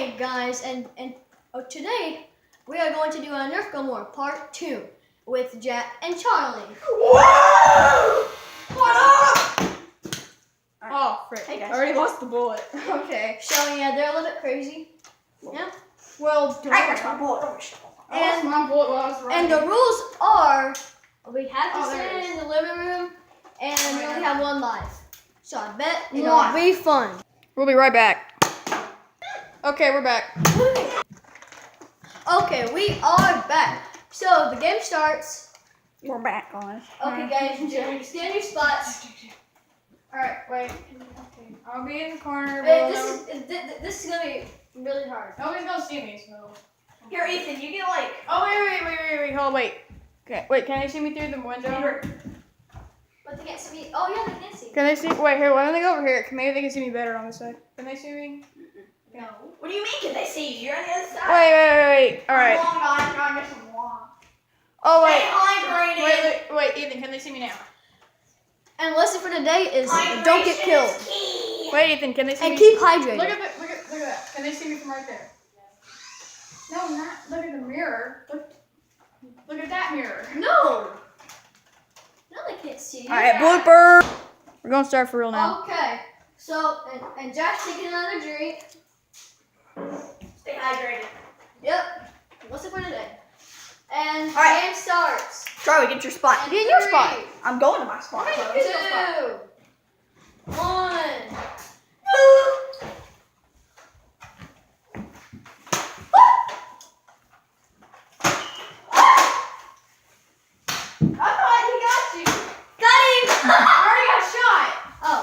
Hey guys, and today we are going to do a Nerf More Part 2 with Jack and Charlie. Whoa! What up? Oh, frick. Hey guys. I already lost the bullet. Okay, so yeah, they're a little bit crazy. Yeah. Well, I got my bullet. I lost my bullet while I was running. And the rules are we have to there it sit in the living room and we only have one life. So I bet it'll One. be fun. We'll be right back. Okay, we're back. Okay, we are back. So the game starts. We're back, guys. Okay, guys, stand your spots. Alright, wait. Okay. I'll be in the corner. This is gonna be really hard. Nobody's gonna see me, so. Here, Ethan, you get like. Oh, wait. Hold on, wait. Okay, wait, can they see me through the window? But they can't see me. Oh, yeah, they can see. Can they see? Wait, here, why don't they go over here? Maybe they can see me better on this side. Can they see me? No. What do you mean? Can they see you? You're on the other side. Wait. Alright. Long on, trying to get some long. Oh, Stay wait. hydrated. Wait, Ethan, can they see me now? And the lesson for today is Hydration don't get killed. is key. Wait, Ethan, can they see And me? keep hydrated. Look at that. Can they see me from right there? No, not. Look at the mirror. Look at that mirror. No. No, they can't see you. Alright, blooper. We're gonna start for real now. Okay. So, and Josh taking another drink. Stay hydrated. Yep. Lesson for today. And All right. game starts. Charlie, get your spot. And Get in your spot. I'm going to my spot. Three, Charlie. Get your spot. 2, 1. I thought he got you. Got him! I already got shot. Oh.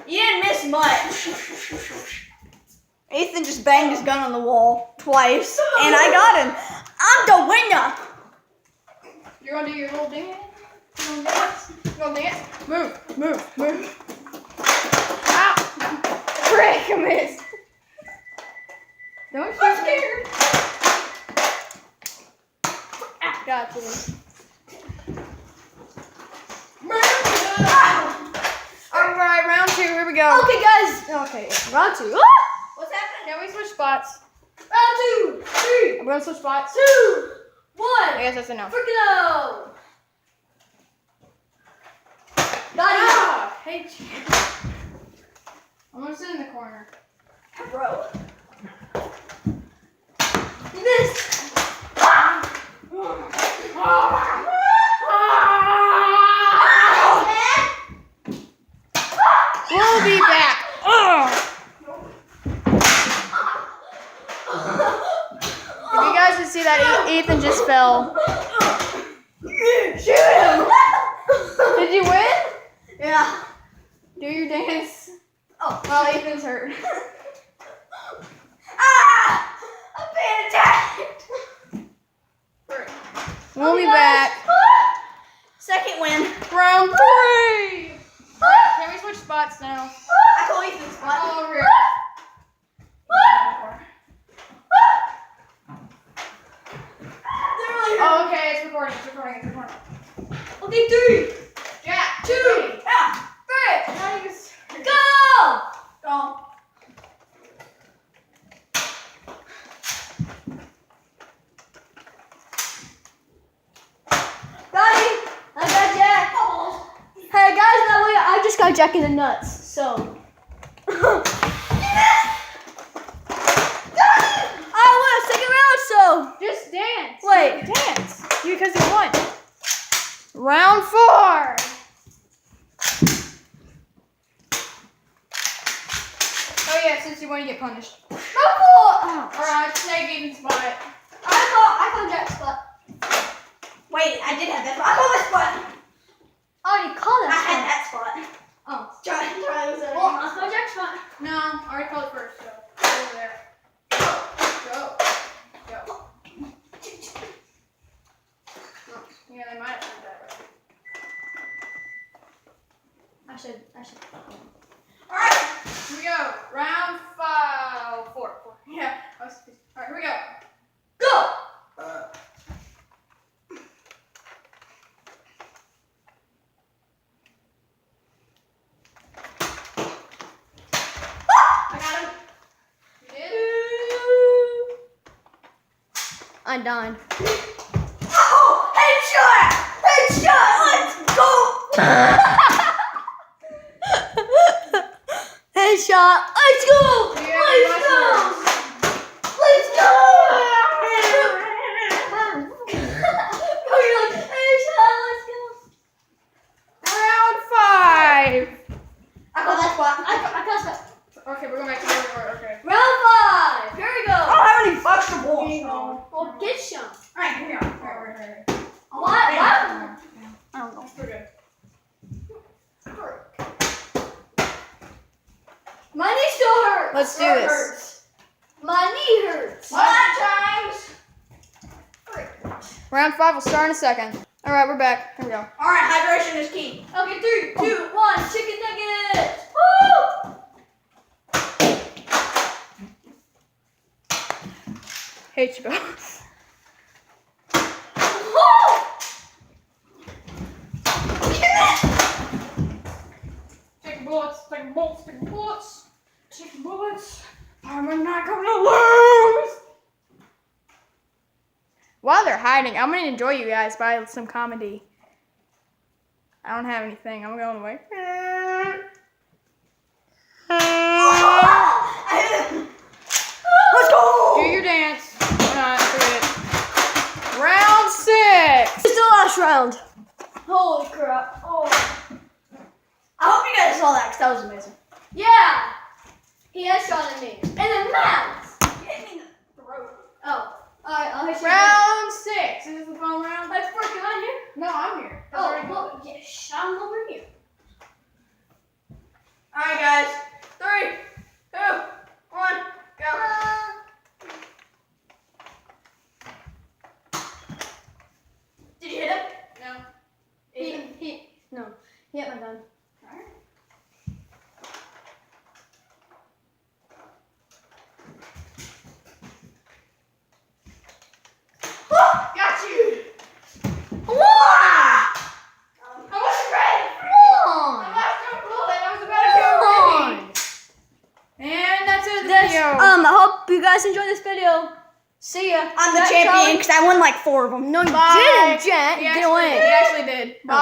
You didn't miss much. Ethan just banged his gun on the wall twice, and I got him. I'm the winner. You're gonna do your little dance? You gonna dance? Move. Ow! Frick, I missed. Don't shoot me. Gotcha. Alright, round 2, here we go. Okay, guys. Okay, round 2. Ah! What's happening? Can we switch spots? Round 2, 3, I'm gonna switch spots. 2, 1. I guess that's enough. Freaking out. Got him. Ah, hey, I'm gonna sit in the corner. Bro. You missed. We'll be back. If you guys can see that, Ethan just fell. Shoot him. Did you win? Yeah. Do your dance. Oh. Well, Ethan's hurt. I'm being attacked. We'll be back. Second win. Round 3. Alright, can we switch spots now? I call Ethan's spot. All over here. Oh, okay, it's recording. Okay, 3, Jack, 2, 3. Yeah. Go! Go. Got him. I got Jack. Hey guys, by the way, I just got Jack in the nuts. So. I won a second round, so. just dance. Wait. Dance. Because he won. Round 4. Oh yeah, since you won, you get punished. Alright, take Ethan's spot. I call Jack's spot. Wait, I did have that spot. I call this spot. I already called I that had spot. that spot. Oh. Charlie was there. Well, I call Jack's spot. No, I already called it first, so go over there. Go. Yeah, they might have heard that right. I should. Alright. Here we go. Round 5. I died. Oh, headshot! Headshot! Let's go! Headshot. Let's go. Yeah, Let's go. Let's go. Oh, you're like, headshot. Let's go. Round 5. I got that spot. I got that. Okay, we're going back to where we were. Okay. Round 5. Here we go. I don't have any vegetables. Well, get some. Alright, here we go. Alright. What? I don't know. We're good. My knee still hurts. Let's do It this. hurts. My knee hurts. Times. Round 5 will start in a second. Alright, we're back. Here we go. Alright, hydration is key. Okay, 3, 2, 1. Chicken nuggets. Woo! Hate you both. Take bullets, take bullets, take bullets. Take bullets. I'm not gonna lose. While they're hiding, I'm gonna enjoy you guys by some comedy. I don't have anything. I'm going away. Let's go! Do your dance. Forget it. Round 6. It's the last round. Holy crap. Oh. I hope you guys saw that because that was amazing. Yeah. He headshotted me. In the mouth. You hit me in the throat. Oh. Alright, I'll hit you. Round 6. Is this the final round? Let's work it on here. No, I'm here. That's Oh, already well, yes, I'm over here. Alright, guys. 3, 2, 1, go. Did you hit him? No. He hit my gun. Got you. Come on! I wasn't ready. Come on! I lost your bullet. I was about to go ready. And that's it. The video. I hope you guys enjoyed this video. See ya. I'm the Next champion time. because I won like 4 of them. No, you Bye. didn't, Jet. He Get actually- away. He actually did. Bye.